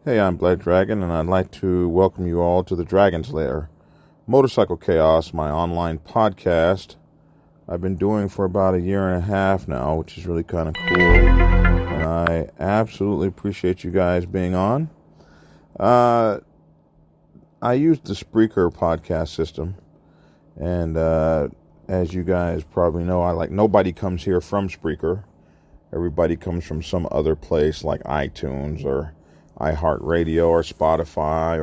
Hey, I'm Black Dragon, and I'd like to welcome you all to the Dragon's Lair, Motorcycle Chaos, my online podcast. I've been doing for about a year and a half now, which is really kind of cool, and I absolutely appreciate you guys being on. I use the Spreaker podcast system, and as you guys probably know, nobody comes here from Spreaker. Everybody comes from some other place like iTunes or iHeartRadio or Spotify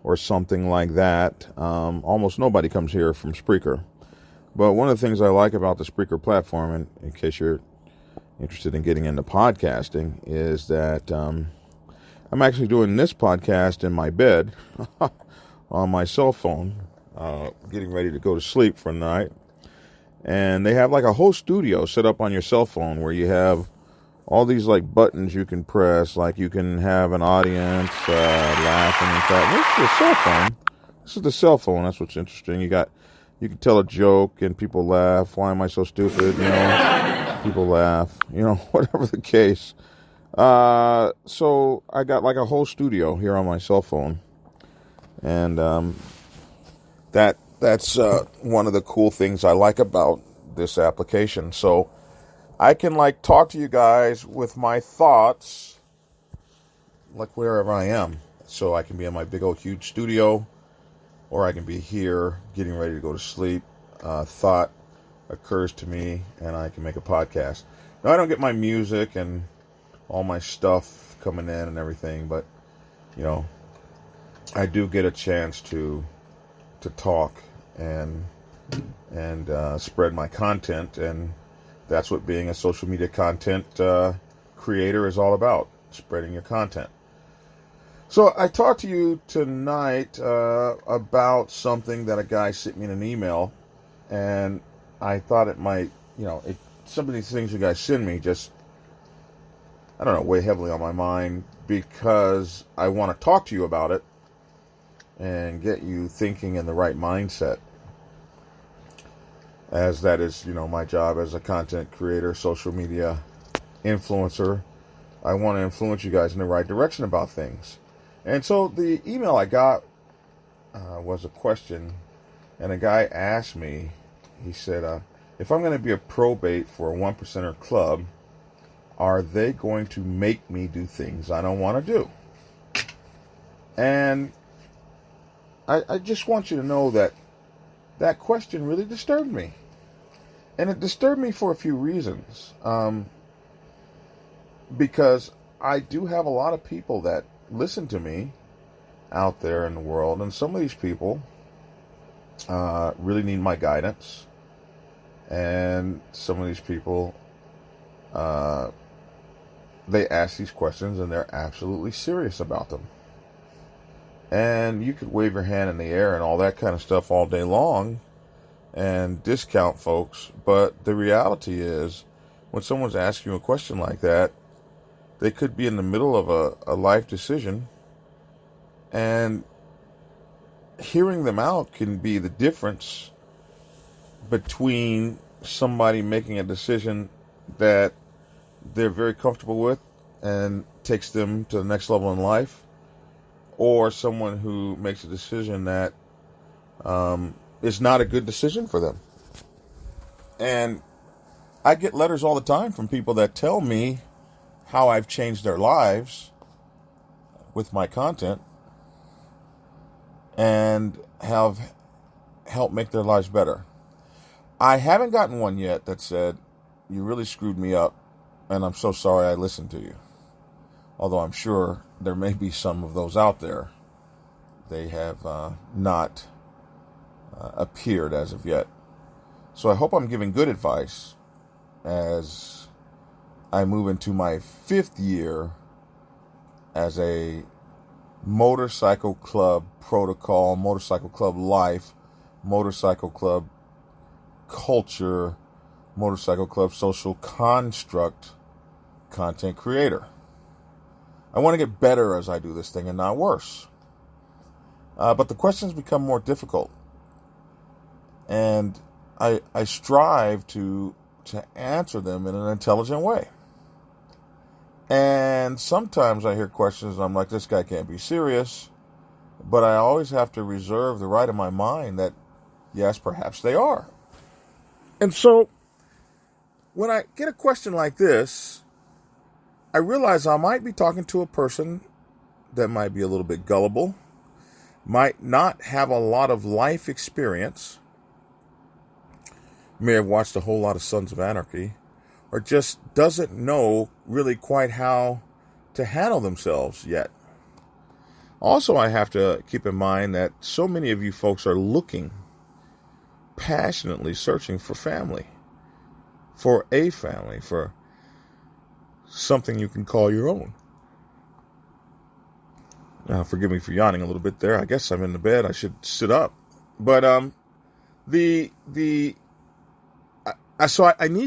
or something like that. Almost nobody comes here from Spreaker. But one of the things I like about the Spreaker platform, and in case you're interested in getting into podcasting, is that I'm actually doing this podcast in my bed on my cell phone, getting ready to go to sleep for the night. And they have like a whole studio set up on your cell phone where you have all these like buttons you can press, like you can have an audience laughing and talking. This is the cell phone. This is the cell phone. That's what's interesting. You can tell a joke and people laugh. Why am I so stupid? People laugh. Whatever the case. So I got like a whole studio here on my cell phone, and that's one of the cool things I like about this application. So I can like talk to you guys with my thoughts like wherever I am. So I can be in my big old huge studio, or I can be here getting ready to go to sleep. Thought occurs to me and I can make a podcast. Now I don't get my music and all my stuff coming in and everything, but I do get a chance to talk and spread my content, and that's what being a social media content creator is all about, spreading your content. So I talked to you tonight about something that a guy sent me in an email, and I thought it might, some of these things you guys send me just, I don't know, weigh heavily on my mind because I want to talk to you about it and get you thinking in the right mindset, as that is, my job as a content creator, social media influencer. I want to influence you guys in the right direction about things. And so the email I got was a question, and a guy asked me, he said, if I'm going to be a probate for a 1%er club, are they going to make me do things I don't want to do? And I just want you to know that question really disturbed me. And it disturbed me for a few reasons. Because I do have a lot of people that listen to me out there in the world, and some of these people really need my guidance. And some of these people, they ask these questions and they're absolutely serious about them. And you could wave your hand in the air and all that kind of stuff all day long and discount folks. But the reality is, when someone's asking you a question like that, they could be in the middle of a life decision. And hearing them out can be the difference between somebody making a decision that they're very comfortable with and takes them to the next level in life, or someone who makes a decision that is not a good decision for them. And I get letters all the time from people that tell me how I've changed their lives with my content and have helped make their lives better. I haven't gotten one yet that said, you really screwed me up and I'm so sorry I listened to you. Although I'm sure there may be some of those out there. They have not appeared as of yet. So I hope I'm giving good advice as I move into my 5th year as a motorcycle club protocol, motorcycle club life, motorcycle club culture, motorcycle club social construct content creator. I want to get better as I do this thing and not worse. But the questions become more difficult. And I strive to answer them in an intelligent way. And sometimes I hear questions and I'm like, this guy can't be serious. But I always have to reserve the right in my mind that, yes, perhaps they are. And so when I get a question like this, I realize I might be talking to a person that might be a little bit gullible, might not have a lot of life experience, may have watched a whole lot of Sons of Anarchy, or just doesn't know really quite how to handle themselves yet. Also, I have to keep in mind that so many of you folks are looking, passionately searching for family, for a family, for something you can call your own. Forgive me for yawning a little bit there. I guess I'm in the bed. I should sit up. But I need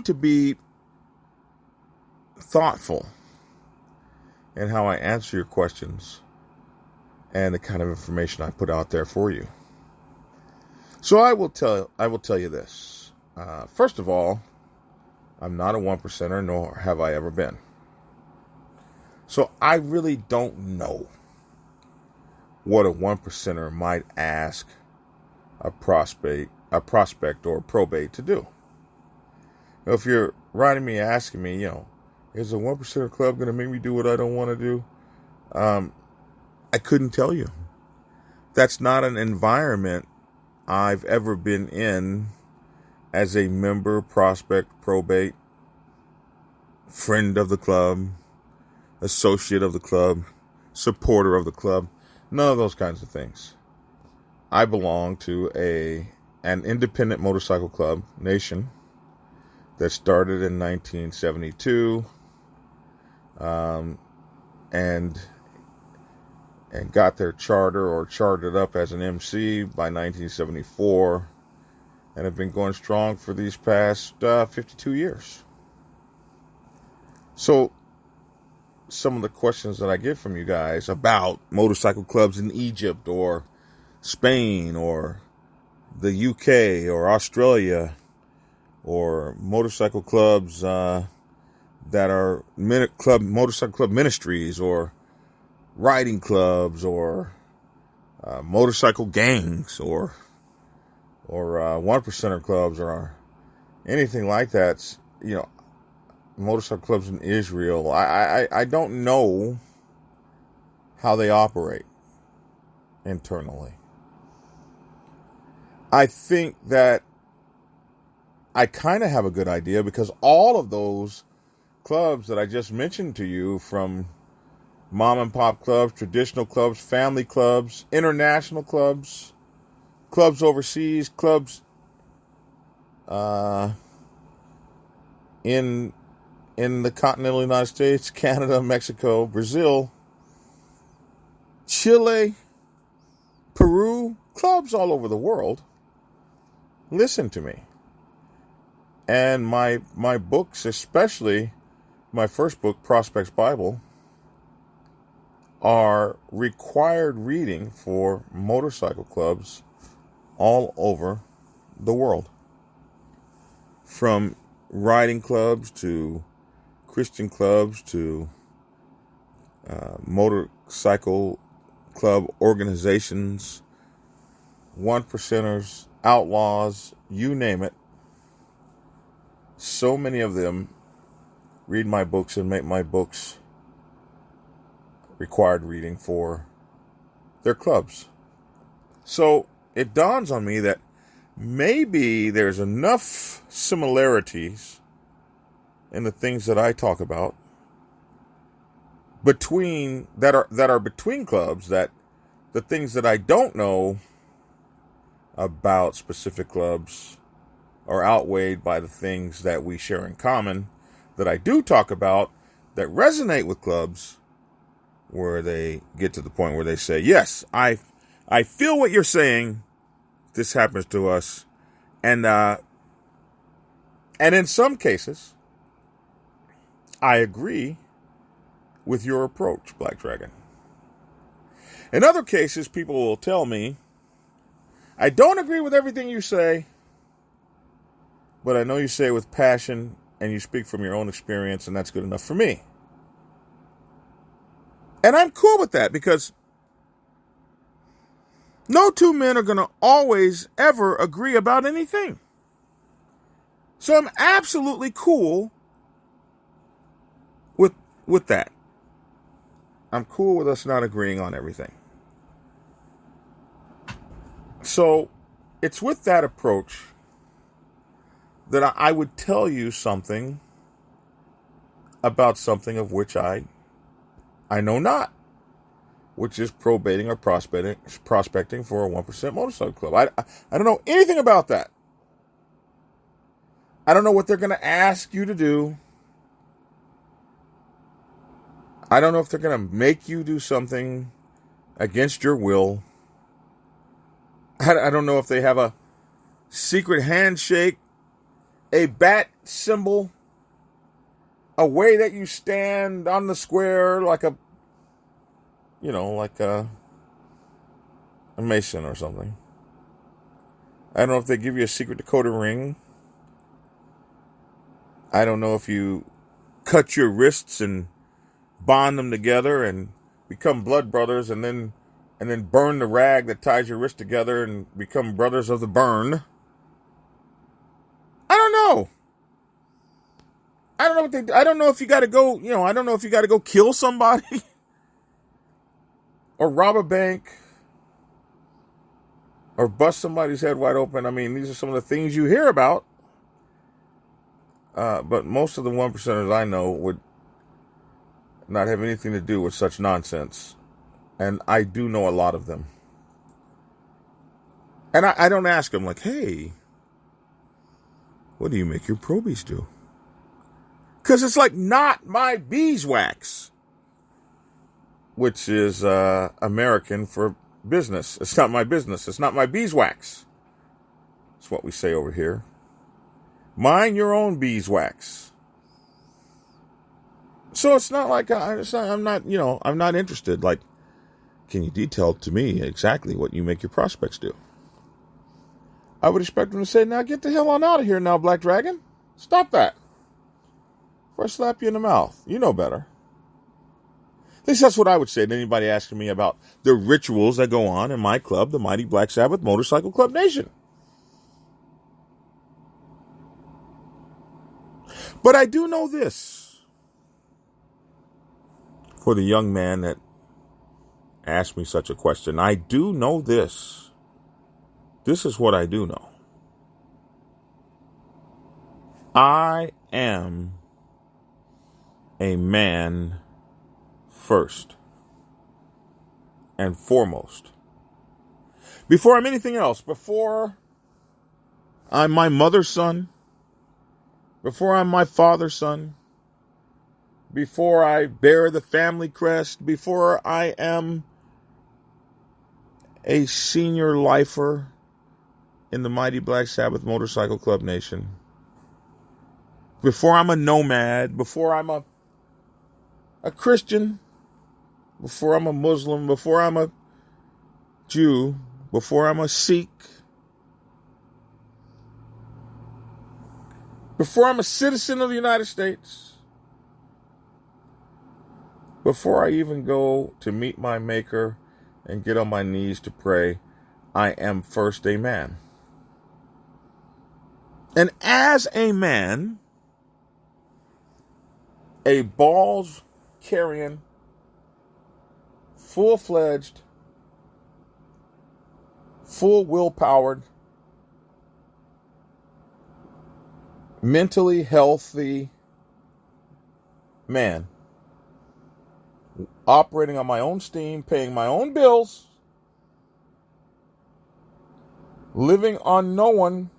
to be thoughtful in how I answer your questions and the kind of information I put out there for you. So I will tell you this. First of all, I'm not a 1%er, nor have I ever been. So I really don't know what a 1%er might ask a prospect or a probate to do. Now, if you're writing me asking me, is a 1%er club going to make me do what I don't want to do? I couldn't tell you. That's not an environment I've ever been in as a member, prospect, probate, friend of the club, associate of the club, supporter of the club. None of those kinds of things. I belong to an independent motorcycle club, Nation, that started in 1972, and got their charter or chartered up as an MC by 1974, and have been going strong for these past 52 years. So some of the questions that I get from you guys about motorcycle clubs in Egypt or Spain or the UK or Australia, or motorcycle clubs that are motorcycle club ministries, or riding clubs, or motorcycle gangs, or 1%er clubs, or anything like that. Motorcycle clubs in Israel. I don't know how they operate internally. I think that I kind of have a good idea, because all of those clubs that I just mentioned to you, from mom and pop clubs, traditional clubs, family clubs, international clubs, clubs overseas, clubs in the continental United States, Canada, Mexico, Brazil, Chile, Peru, clubs all over the world listen to me. And my books, especially my first book, Prospect's Bible, are required reading for motorcycle clubs all over the world. From riding clubs to Christian clubs to motorcycle club organizations, 1%ers, outlaws, you name it. So many of them read my books and make my books required reading for their clubs. So it dawns on me that maybe there's enough similarities in the things that I talk about between that are between clubs, that the things that I don't know about specific clubs are outweighed by the things that we share in common, that I do talk about, that resonate with clubs, where they get to the point where they say, yes, I feel what you're saying. This happens to us. And in some cases, I agree with your approach, Black Dragon. In other cases, people will tell me, I don't agree with everything you say, but I know you say it with passion and you speak from your own experience, and that's good enough for me. And I'm cool with that because no two men are going to always ever agree about anything. So I'm absolutely cool with that. I'm cool with us not agreeing on everything. So it's with that approach that I would tell you something about something of which I know not, which is probating or prospecting for a 1% motorcycle club. I don't know anything about that. I don't know what they're going to ask you to do. I don't know if they're going to make you do something against your will. I don't know if they have a secret handshake, a bat symbol, a way that you stand on the square like a Mason or something. I don't know if they give you a secret Dakota ring. I don't know if you cut your wrists and bond them together and become blood brothers and then burn the rag that ties your wrist together and become brothers of the burn. I don't know. I don't know what I don't know if you got to go, I don't know if you got to go kill somebody or rob a bank or bust somebody's head wide open. I mean, these are some of the things you hear about. But most of the 1%ers I know would not have anything to do with such nonsense. And I do know a lot of them. And I don't ask them like, hey, what do you make your probies do? Because it's like not my beeswax, which is American for business. It's not my business. It's not my beeswax. That's what we say over here. Mind your own beeswax. So it's not like I'm not interested. Like, can you detail to me exactly what you make your prospects do? I would expect them to say, now get the hell on out of here now, Black Dragon. Stop that. Or I slap you in the mouth. You know better. At least that's what I would say to anybody asking me about the rituals that go on in my club, the Mighty Black Sabbath Motorcycle Club Nation. But I do know this. For the young man that asked me such a question, I do know this. This is what I do know. I am a man first and foremost. Before I'm anything else, before I'm my mother's son, before I'm my father's son, before I bear the family crest, before I am a senior lifer in the Mighty Black Sabbath Motorcycle Club Nation, before I'm a nomad, before I'm a Christian, before I'm a Muslim, before I'm a Jew, before I'm a Sikh, before I'm a citizen of the United States, before I even go to meet my Maker and get on my knees to pray, I am first a man. And as a man, a balls-carrying, full-fledged, full will-powered, mentally healthy man, operating on my own steam, paying my own bills, living on no one,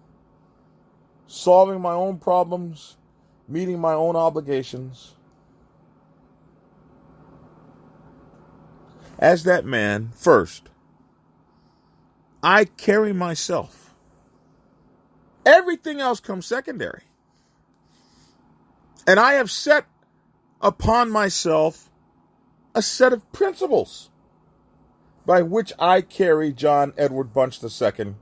solving my own problems, meeting my own obligations. As that man, first, I carry myself. Everything else comes secondary. And I have set upon myself a set of principles by which I carry John Edward Bunch II,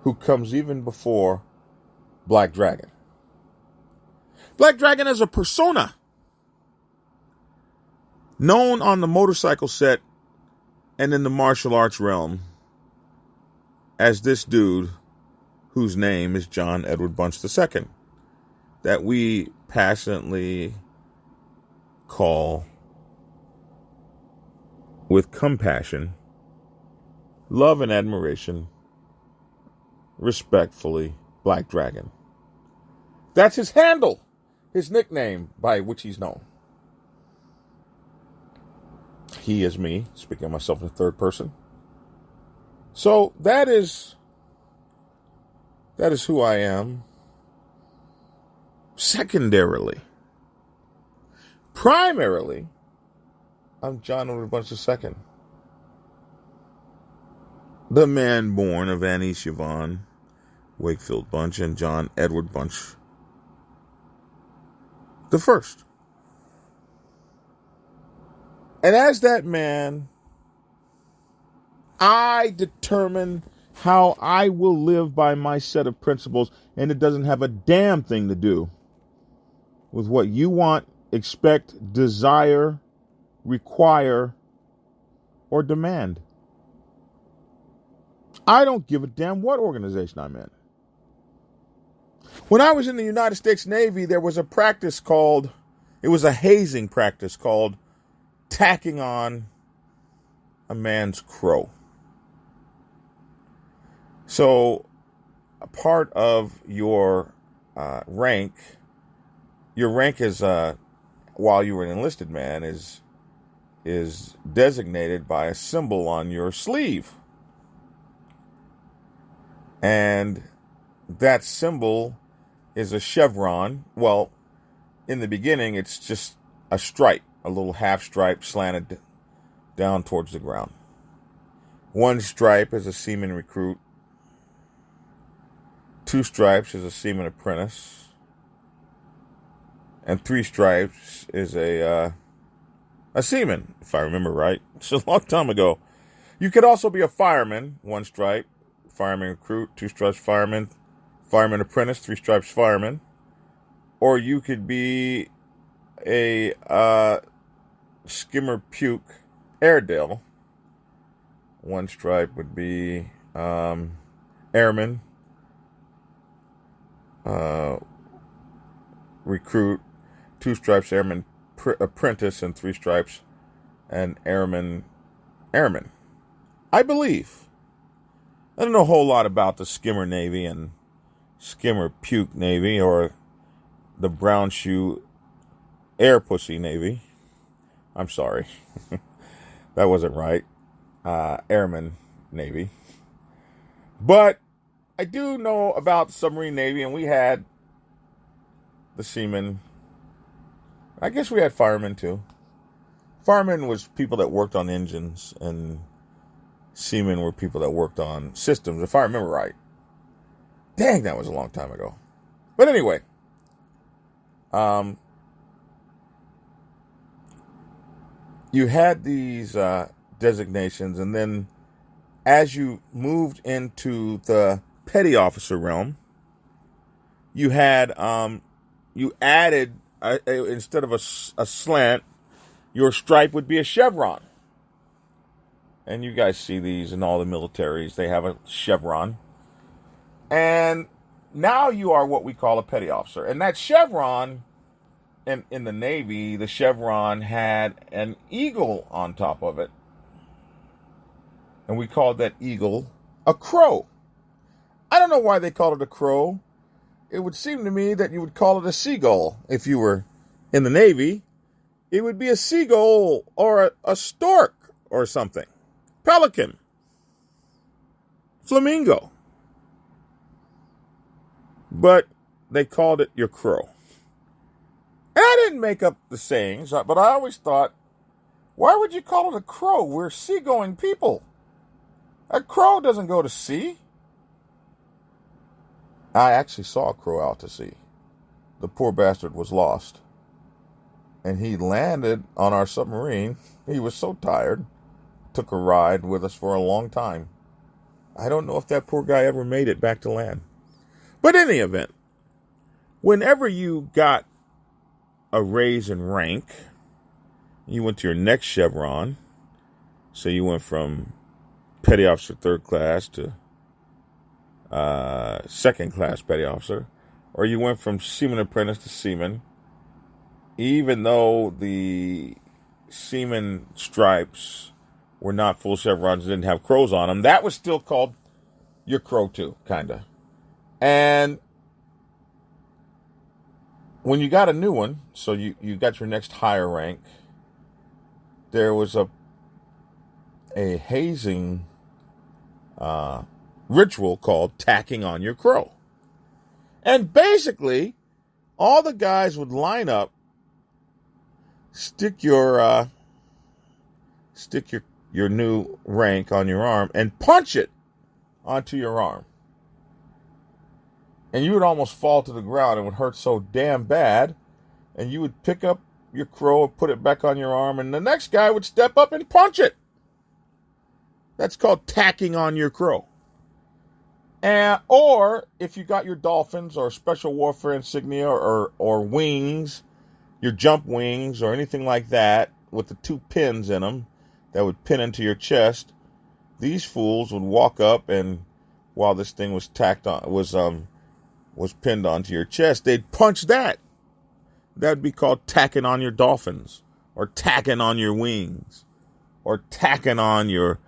who comes even before Black Dragon. Black Dragon is a persona. known on the motorcycle set and in the martial arts realm as this dude whose name is John Edward Bunch II, that we passionately call with compassion, love and admiration, respectfully, Black Dragon. That's his handle, his nickname by which he's known. He is me, speaking of myself in the third person. So that is who I am. Secondarily, primarily, I'm John Edward Bunch II. The man born of Annie Siobhan Wakefield Bunch and John Edward Bunch the first. And as that man, I determine how I will live by my set of principles, and it doesn't have a damn thing to do with what you want, expect, desire, require, or demand. I don't give a damn what organization I'm in. When I was in the United States Navy, there was a practice called, it was a hazing practice called tacking on a man's crow. So a part of your rank is, while you were an enlisted man, is designated by a symbol on your sleeve. And that symbol is a chevron. Well, in the beginning, it's just a stripe, a little half stripe slanted down towards the ground. One stripe is a seaman recruit. 2 stripes is a seaman apprentice. And 3 stripes is a seaman, if I remember right. It's a long time ago. You could also be a fireman, 1 stripe, fireman recruit, 2 stripes fireman, fireman apprentice, 3 stripes fireman. Or you could be a skimmer puke Airedale. 1 stripe would be airman, recruit, 2 stripes airman apprentice, and 3 stripes and airman. I believe. I don't know a whole lot about the skimmer Navy and skimmer puke Navy or the brown shoe air pussy Navy. I'm sorry. That wasn't right. Airman Navy. But I do know about the submarine Navy, and we had the seamen. I guess we had firemen too. Firemen was people that worked on engines, and seamen were people that worked on systems, if I remember right. Dang, that was a long time ago. But anyway, you had these designations, and then as you moved into the petty officer realm, you had you added instead of a slant, your stripe would be a chevron. And you guys see these in all the militaries. They have a chevron. And now you are what we call a petty officer. And that chevron, in the Navy, the chevron had an eagle on top of it. And we called that eagle a crow. I don't know why they called it a crow. It would seem to me that you would call it a seagull. If you were in the Navy, it would be a seagull or a stork or something. Pelican. Flamingo. But they called it your crow. And I didn't make up the sayings, but I always thought, why would you call it a crow? We're seagoing people. A crow doesn't go to sea. I actually saw a crow out to sea. The poor bastard was lost. And he landed on our submarine. He was so tired. Took a ride with us for a long time. I don't know if that poor guy ever made it back to land. But in any event, whenever you got a raise in rank, You went to your next chevron. So you went from petty officer third class to second class petty officer. Or you went from seaman apprentice to seaman. Even though the seaman stripes were not full chevrons, didn't have crows on them, that was still called your crow too, kind of. And when you got a new one, so you got your next higher rank, there was a hazing ritual called tacking on your crow. And basically, all the guys would line up, stick your new rank on your arm and punch it onto your arm. And you would almost fall to the ground. It would hurt so damn bad. And you would pick up your crow and put it back on your arm, and the next guy would step up and punch it. That's called tacking on your crow. Or if you got your Dolphins or special warfare insignia or wings, your jump wings or anything like that with the 2 pins in them that would pin into your chest, these fools would walk up, and while this thing was was pinned onto your chest, they'd punch that. That'd be called tacking on your Dolphins, or tacking on your wings, or tacking on your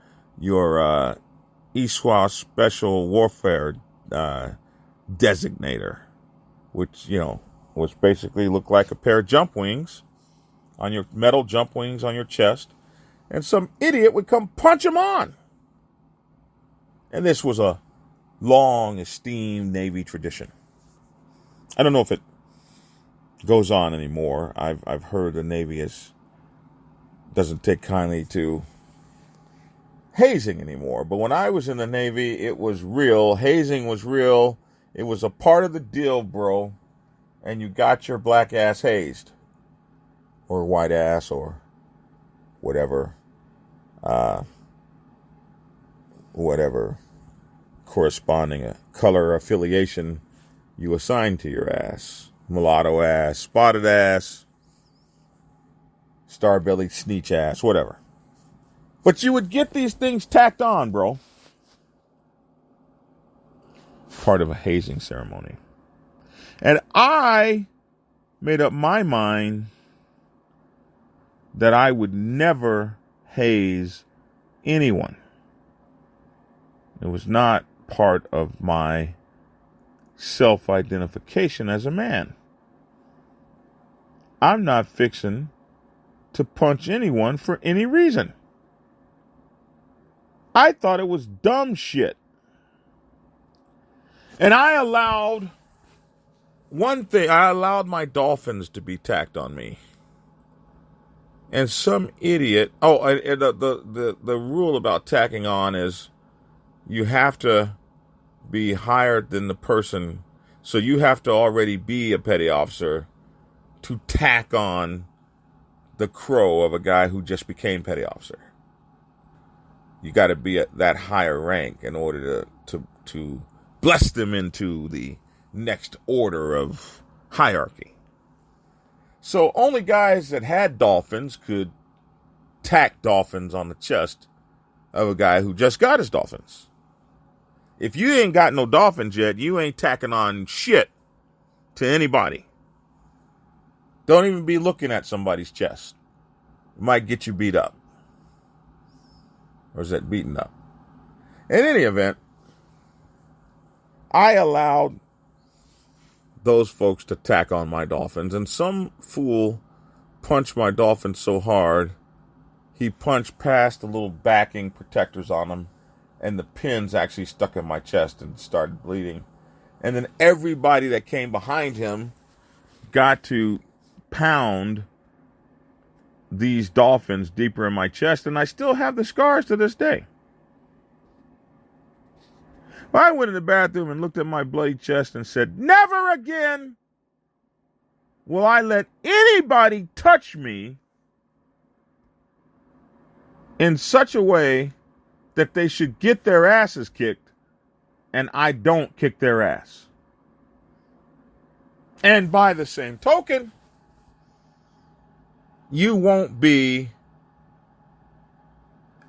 ISWA special warfare designator, which, which basically looked like a pair of jump wings on your metal jump wings on your chest, and some idiot would come punch them on. And this was a long esteemed Navy tradition. I don't know if it goes on anymore. I've heard the Navy doesn't take kindly to hazing anymore. But when I was in the Navy, it was real. Hazing was real. It was a part of the deal, bro. And you got your black ass hazed, or white ass, or whatever corresponding color affiliation you assign to your ass. Mulatto ass, spotted ass, star-bellied sneech ass, whatever. But you would get these things tacked on, bro. Part of a hazing ceremony. And I made up my mind that I would never haze anyone. It was not part of my self-identification as a man. I'm not fixing to punch anyone for any reason. I thought it was dumb shit. And I allowed my Dolphins to be tacked on me. And some idiot, the rule about tacking on is you have to be higher than the person. So you have to already be a petty officer to tack on the crow of a guy who just became petty officer. You got to be at that higher rank in order to bless them into the next order of hierarchy. So only guys that had Dolphins could tack Dolphins on the chest of a guy who just got his Dolphins. If you ain't got no Dolphins yet, you ain't tacking on shit to anybody. Don't even be looking at somebody's chest. It might get you beat up. Or is that beaten up? In any event, I allowed those folks to tack on my Dolphins, and some fool punched my Dolphins so hard, he punched past the little backing protectors on them, and the pins actually stuck in my chest and started bleeding. And then everybody that came behind him got to pound these Dolphins deeper in my chest, and I still have the scars to this day. I went in the bathroom and looked at my bloody chest and said, never again will I let anybody touch me in such a way that they should get their asses kicked, and I don't kick their ass. And by the same token, you won't be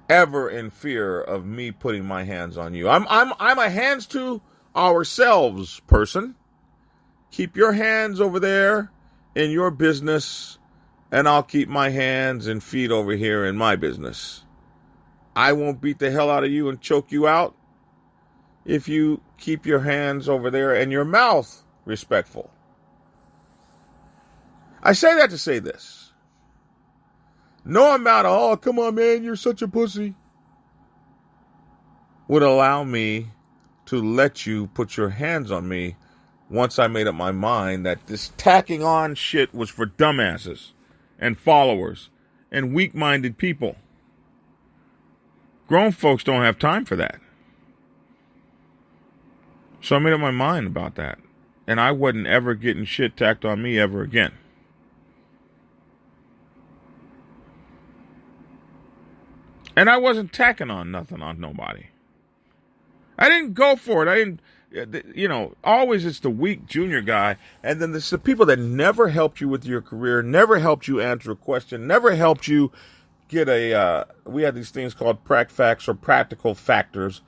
ever in fear of me putting my hands on you. I'm a hands to ourselves person. Keep your hands over there in your business, and I'll keep my hands and feet over here in my business. I won't beat the hell out of you and choke you out if you keep your hands over there and your mouth respectful. I say that to say this. No amount of, oh, come on, man, you're such a pussy, would allow me to let you put your hands on me once I made up my mind that this tacking on shit was for dumbasses and followers and weak-minded people. Grown folks don't have time for that. So I made up my mind about that. And I wasn't ever getting shit tacked on me ever again. And I wasn't tacking on nothing on nobody. I didn't go for it. I didn't, always it's the weak junior guy. And then there's the people that never helped you with your career, never helped you answer a question, never helped you get we had these things called prac facts or practical factors.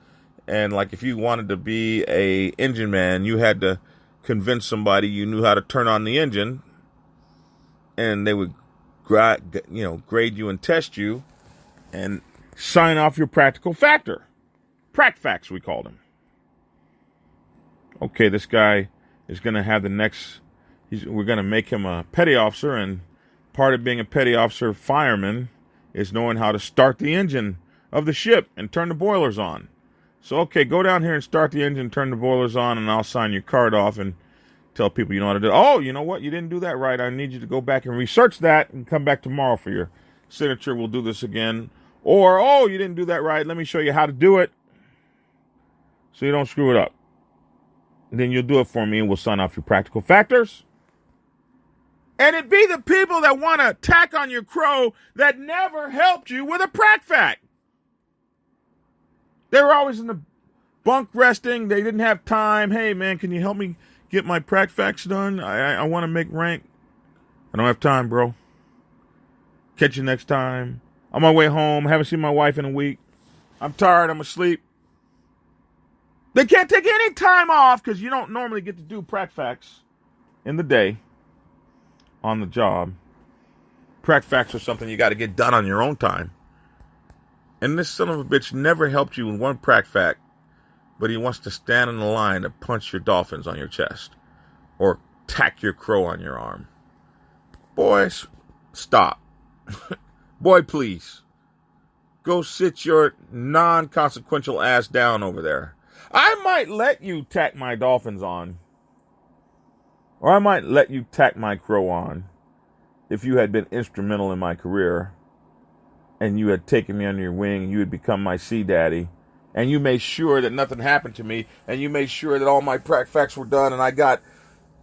And like if you wanted to be a engine man, you had to convince somebody you knew how to turn on the engine, and they would grade you and test you and sign off your practical factor. Prac facts, we called him. Okay, this guy is going to have we're going to make him a petty officer, and part of being a petty officer fireman is knowing how to start the engine of the ship and turn the boilers on. So, okay, go down here and start the engine, turn the boilers on, and I'll sign your card off and tell people you know how to do it. Oh, you know what? You didn't do that right. I need you to go back and research that and come back tomorrow for your signature. We'll do this again. Or, oh, you didn't do that right. Let me show you how to do it so you don't screw it up. And then you'll do it for me, and we'll sign off your practical factors. And it be the people that want to tack on your crow that never helped you with a prac fact. They were always in the bunk resting. They didn't have time. Hey, man, can you help me get my prac facts done? I want to make rank. I don't have time, bro. Catch you next time. On my way home. Haven't seen my wife in a week. I'm tired. I'm asleep. They can't take any time off because you don't normally get to do prac facts in the day on the job. Prac facts are something you got to get done on your own time. And this son of a bitch never helped you with one prac fact, but he wants to stand in the line to punch your Dolphins on your chest or tack your crow on your arm. Boys, stop. Boy, please. Go sit your non-consequential ass down over there. I might let you tack my Dolphins on, or I might let you tack my crow on if you had been instrumental in my career and you had taken me under your wing, and you had become my sea daddy, and you made sure that nothing happened to me, and you made sure that all my prac facts were done, and I got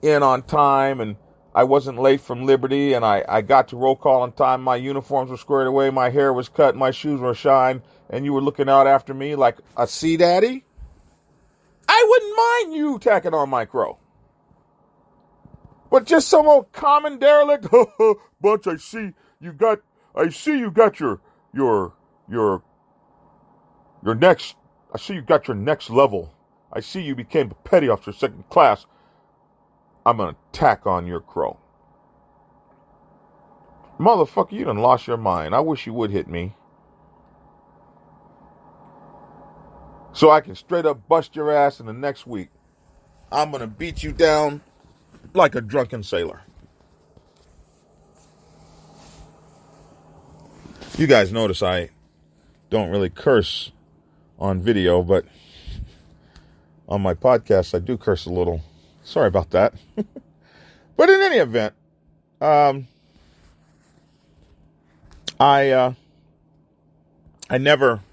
in on time, and I wasn't late from Liberty, and I got to roll call on time, my uniforms were squared away, my hair was cut, my shoes were shined, and you were looking out after me like a sea daddy, I wouldn't mind you tacking on my crow. But just some old common derelict, Bunch, I see you got your next, I see you got your next level. I see you became a petty officer, second class. I'm going to tack on your crow. Motherfucker, you done lost your mind. I wish you would hit me, so I can straight up bust your ass in the next week. I'm going to beat you down like a drunken sailor. You guys notice I don't really curse on video, but on my podcast I do curse a little. Sorry about that. But in any event, I never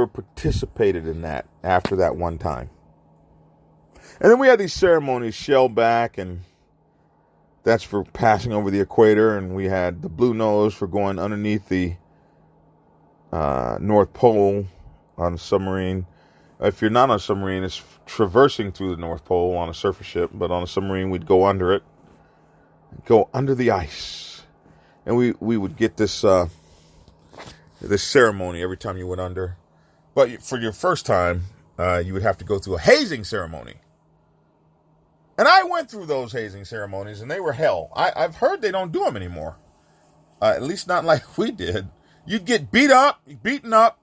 participated in that after that one time. And then we had these ceremonies, shellback, and that's for passing over the equator. And we had the blue nose for going underneath the North Pole on a submarine. If you're not on a submarine, it's traversing through the North Pole on a surface ship. But on a submarine, we'd go under it. go under the ice. And we would get this ceremony every time you went under. But for your first time, you would have to go through a hazing ceremony. And I went through those hazing ceremonies, and they were hell. I've heard they don't do them anymore. At least not like we did. You'd get beaten up,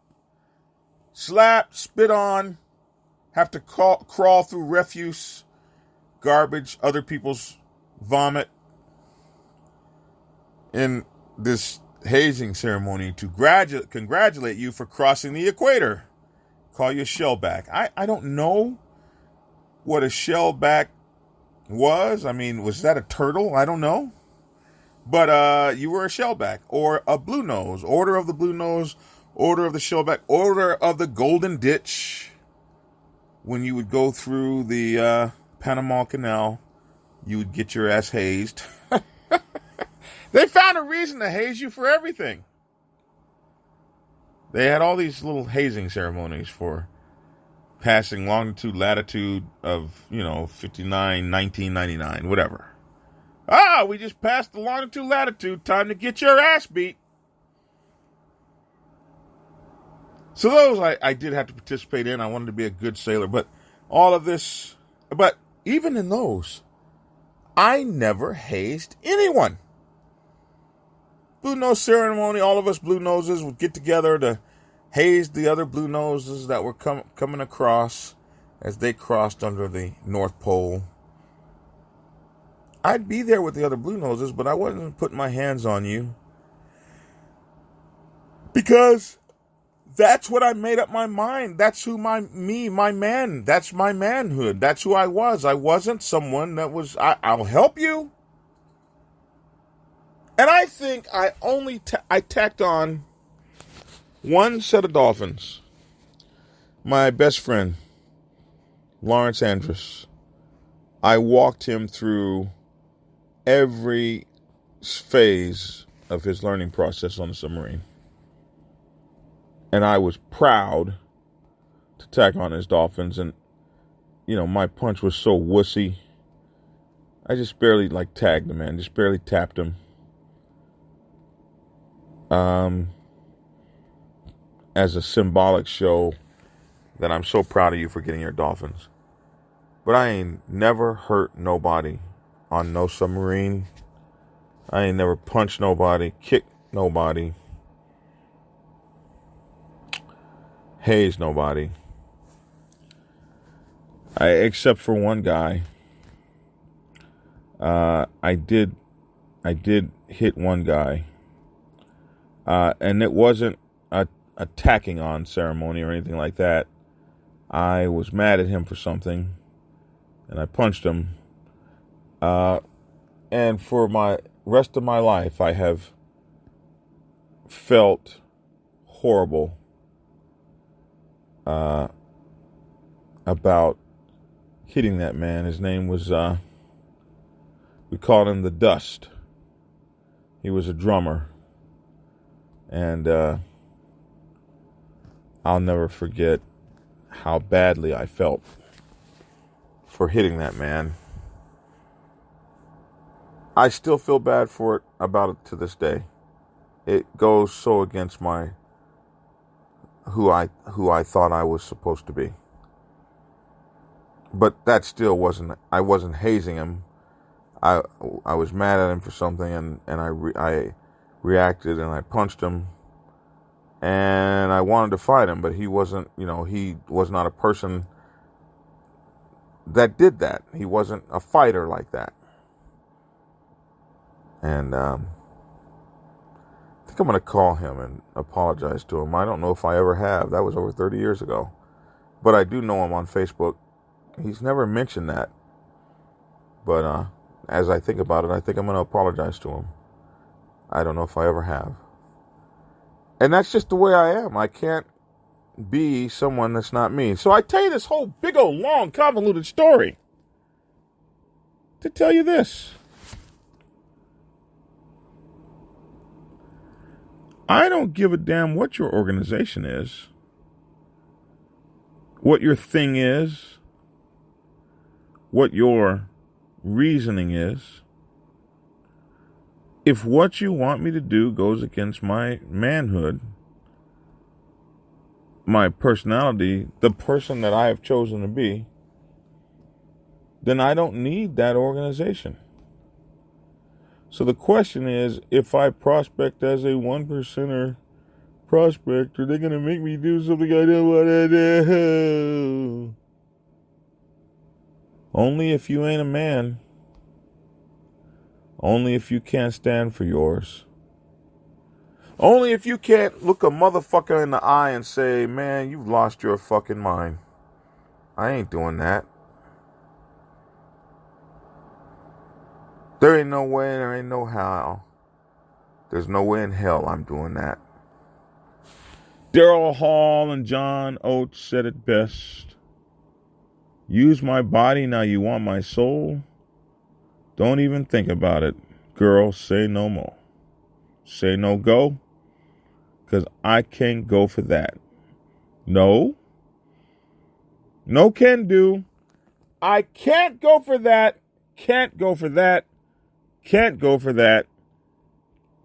slapped, spit on, have to crawl through refuse, garbage, other people's vomit in this hazing ceremony to congratulate you for crossing the equator. Call you a shellback. I don't know what a shellback was. I mean, was that a turtle? I don't know. But you were a shellback or a blue nose. Order of the blue nose, order of the shellback, order of the golden ditch. When you would go through the Panama Canal, you would get your ass hazed. They found a reason to haze you for everything. They had all these little hazing ceremonies for passing longitude, latitude of, 59, 1999, whatever. We just passed the longitude, latitude. Time to get your ass beat. So those I did have to participate in. I wanted to be a good sailor. But all of this, but even in those, I never hazed anyone. Blue nose ceremony, all of us blue noses would get together to haze the other blue noses that were coming across as they crossed under the North Pole. I'd be there with the other blue noses, but I wasn't putting my hands on you. Because that's what I made up my mind. That's who my man, that's my manhood. That's who I was. I wasn't someone that was, I'll help you. And I think I only I tacked on one set of dolphins. My best friend, Lawrence Andrus. I walked him through every phase of his learning process on the submarine. And I was proud to tack on his dolphins. And, my punch was so wussy. I just barely tagged him, man. Just barely tapped him. As a symbolic show that I'm so proud of you for getting your dolphins. But I ain't never hurt nobody on no submarine. I ain't never punched nobody, kicked nobody, hazed nobody. Except for one guy. I did hit one guy. And it wasn't a tacking on ceremony or anything like that. I was mad at him for something, and I punched him. And for my rest of my life, I have felt horrible about hitting that man. His name was, we called him the Dust. He was a drummer. And I'll never forget how badly I felt for hitting that man. I still feel bad about it to this day. It goes so against who I thought I was supposed to be. But that still I wasn't hazing him. I was mad at him for something, and I reacted and I punched him. And I wanted to fight him, but he wasn't, he was not a person that did that. He wasn't a fighter like that. And I think I'm going to call him and apologize to him. I don't know if I ever have. That was over 30 years ago. But I do know him on Facebook. He's never mentioned that. But as I think about it, I think I'm going to apologize to him. I don't know if I ever have. And that's just the way I am. I can't be someone that's not me. So I tell you this whole big old long convoluted story to tell you this. I don't give a damn what your organization is, what your thing is, what your reasoning is. If what you want me to do goes against my manhood, my personality, the person that I have chosen to be, then I don't need that organization. So the question is, if I prospect as a 1%er prospect, are they going to make me do something I don't want to do? Only if you ain't a man. Only if you can't stand for yours. Only if you can't look a motherfucker in the eye and say, man, you've lost your fucking mind. I ain't doing that. There ain't no way, there ain't no how. There's no way in hell I'm doing that. Daryl Hall and John Oates said it best. Use my body, now you want my soul? Don't even think about it. Girl, say no more. Say no go, because I can't go for that. No. No can do. I can't go for that. Can't go for that. Can't go for that.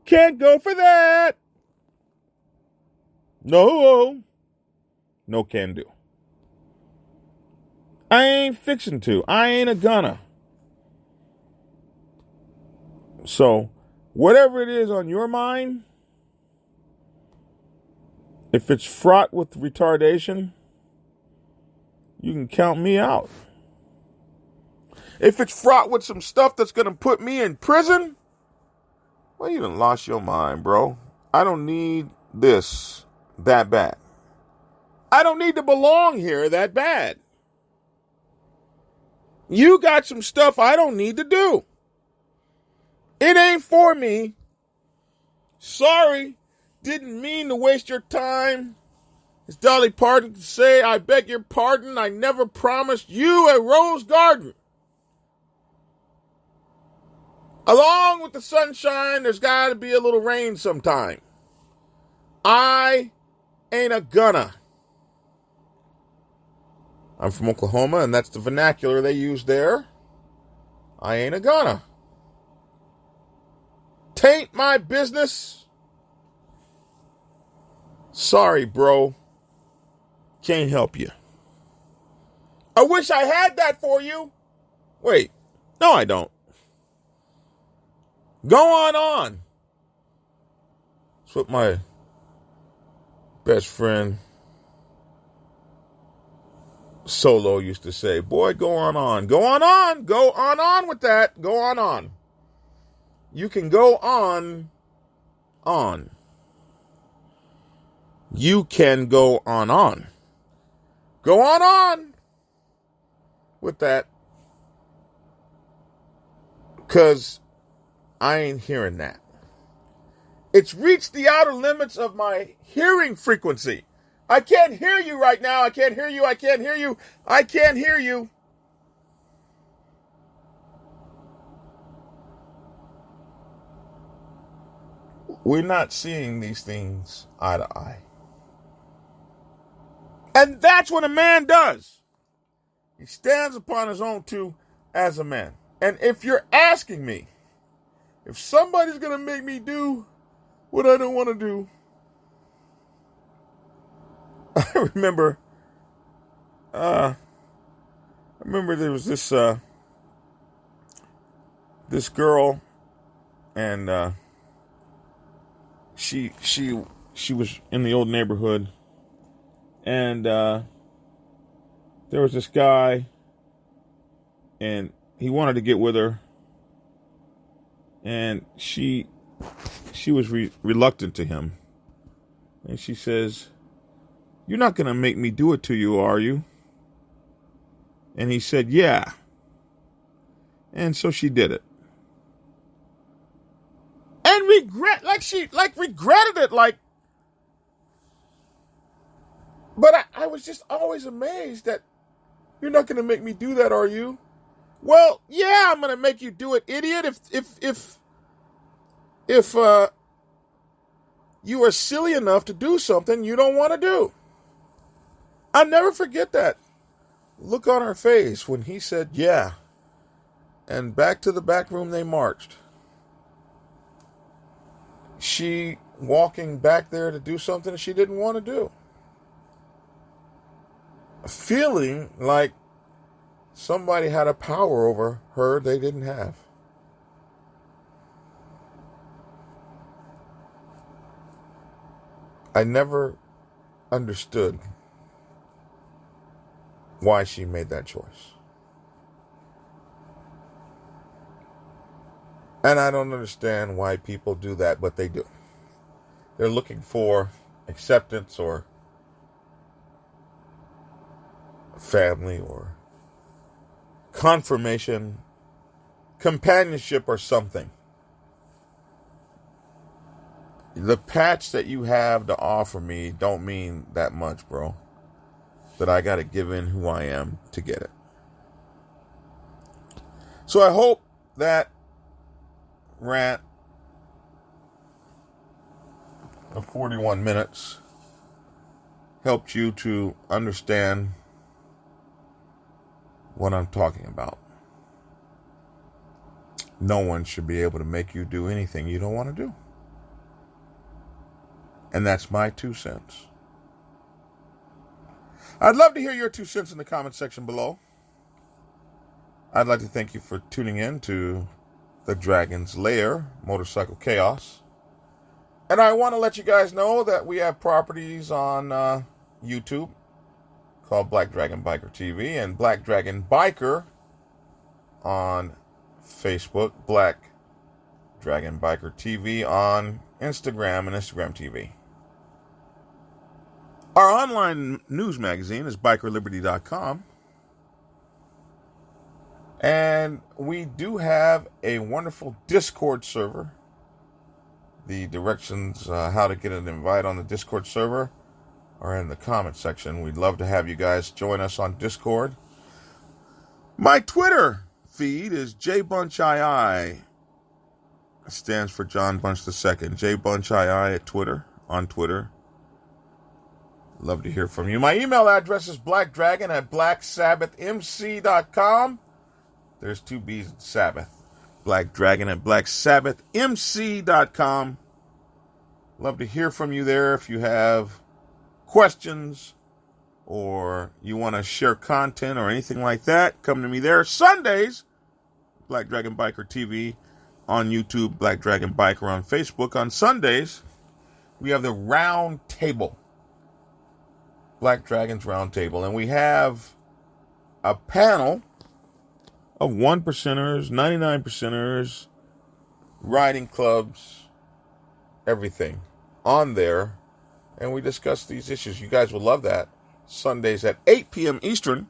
Can't go for that. No. No can do. I ain't fixing to. I ain't a gonna. So, whatever it is on your mind, if it's fraught with retardation, you can count me out. If it's fraught with some stuff that's going to put me in prison, well, you done lost your mind, bro. I don't need this that bad. I don't need to belong here that bad. You got some stuff I don't need to do. It ain't for me. Sorry. Didn't mean to waste your time. As Dolly Parton could say, I beg your pardon. I never promised you a rose garden. Along with the sunshine, there's got to be a little rain sometime. I ain't a gonna. I'm from Oklahoma, and that's the vernacular they use there. I ain't a gonna. Tain't my business. Sorry, bro. Can't help you. I wish I had that for you. Wait. No, I don't. Go on. That's what my best friend Solo used to say. Boy, go on. Go on. Go on with that. Go on. You can go on. You can go on. Go on with that. Because I ain't hearing that. It's reached the outer limits of my hearing frequency. I can't hear you right now. I can't hear you. I can't hear you. I can't hear you. We're not seeing these things eye to eye. And that's what a man does. He stands upon his own two as a man. And if you're asking me, if somebody's going to make me do what I don't want to do, I remember there was this girl, and she was in the old neighborhood, and there was this guy, and he wanted to get with her, and she was reluctant to him, and she says, "You're not going to make me do it to you, are you?" And he said, "Yeah." And so she did it. And regretted it, but I was just always amazed that you're not going to make me do that, are you? Well, yeah, I'm going to make you do it, idiot, if you are silly enough to do something you don't want to do. I'll never forget that look on her face when he said, yeah. And back to the back room they marched. she walking back there to do something that she didn't want to do. Feeling like somebody had a power over her they didn't have. I never understood why she made that choice. And I don't understand why people do that, but they do. They're looking for acceptance or family or confirmation, companionship or something. The patch that you have to offer me don't mean that much, bro. That I got to give in who I am to get it. So I hope that rant of 41 minutes helped you to understand what I'm talking about. No one should be able to make you do anything you don't want to do. And that's my 2 cents. I'd love to hear your 2 cents in the comment section below. I'd like to thank you for tuning in to the Dragon's Lair Motorcycle Chaos. And I want to let you guys know that we have properties on YouTube called Black Dragon Biker TV and Black Dragon Biker on Facebook, Black Dragon Biker TV on Instagram and Instagram TV. Our online news magazine is bikerliberty.com. And we do have a wonderful Discord server. The directions how to get an invite on the Discord server are in the comment section. We'd love to have you guys join us on Discord. My Twitter feed is JBunchII. It stands for John Bunch II. JBunchII at Twitter, on Twitter. Love to hear from you. My email address is blackdragon@blacksabbathmc.com. There's 2 B's in Sabbath. blackdragon@blacksabbathmc.com. Love to hear from you there if you have questions or you want to share content or anything like that. Come to me there. Sundays, Black Dragon Biker TV on YouTube, Black Dragon Biker on Facebook. On Sundays, we have the Round Table. Black Dragon's Round Table. And we have a panel of 1%ers, 99%ers, riding clubs, everything on there. And we discuss these issues. You guys will love that. Sundays at 8 p.m. Eastern.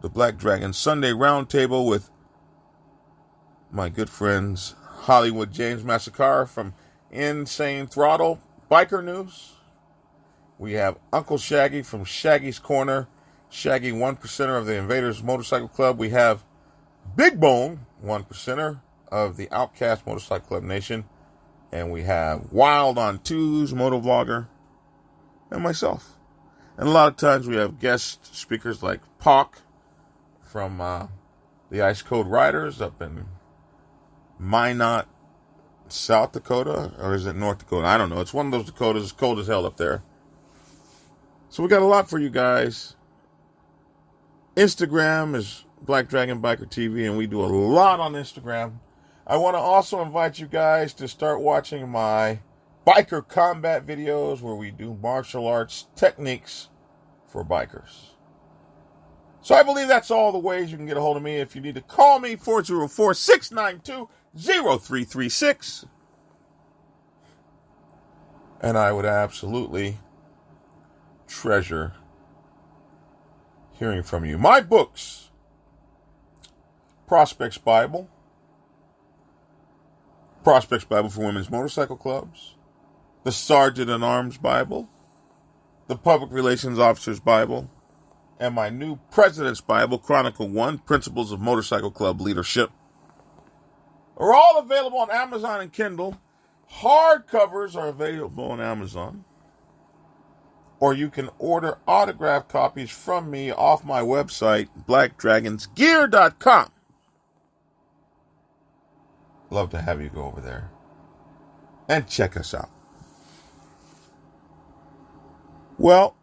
The Black Dragon Sunday Roundtable with my good friends Hollywood James Massacre from Insane Throttle Biker News. We have Uncle Shaggy from Shaggy's Corner. Shaggy, 1%er of the Invaders Motorcycle Club. We have Big Bone, 1%er of the Outcast Motorcycle Club Nation. And we have Wild on Twos, motovlogger, and myself. And a lot of times we have guest speakers like Pac from the Ice Code Riders up in Minot, South Dakota. Or is it North Dakota? I don't know. It's one of those Dakotas. It's cold as hell up there. So we got a lot for you guys. Instagram is Black Dragon Biker TV, and we do a lot on Instagram. I want to also invite you guys to start watching my biker combat videos where we do martial arts techniques for bikers. So I believe that's all the ways you can get a hold of me. If you need to call me, 404-692-0336. And I would absolutely treasure hearing from you. My books: Prospects Bible for Women's Motorcycle Clubs, the Sergeant at Arms Bible, the Public Relations Officer's Bible, and my new President's Bible, Chronicle 1, Principles of Motorcycle Club Leadership, are all available on Amazon and Kindle. Hardcovers are available on Amazon. Or you can order autographed copies from me off my website, blackdragonsgear.com. Love to have you go over there. and check us out. Well,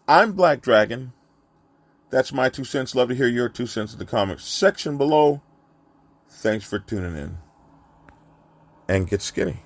I'm Black Dragon. That's my 2 cents. Love to hear your 2 cents in the comments section below. Thanks for tuning in. And get skinny.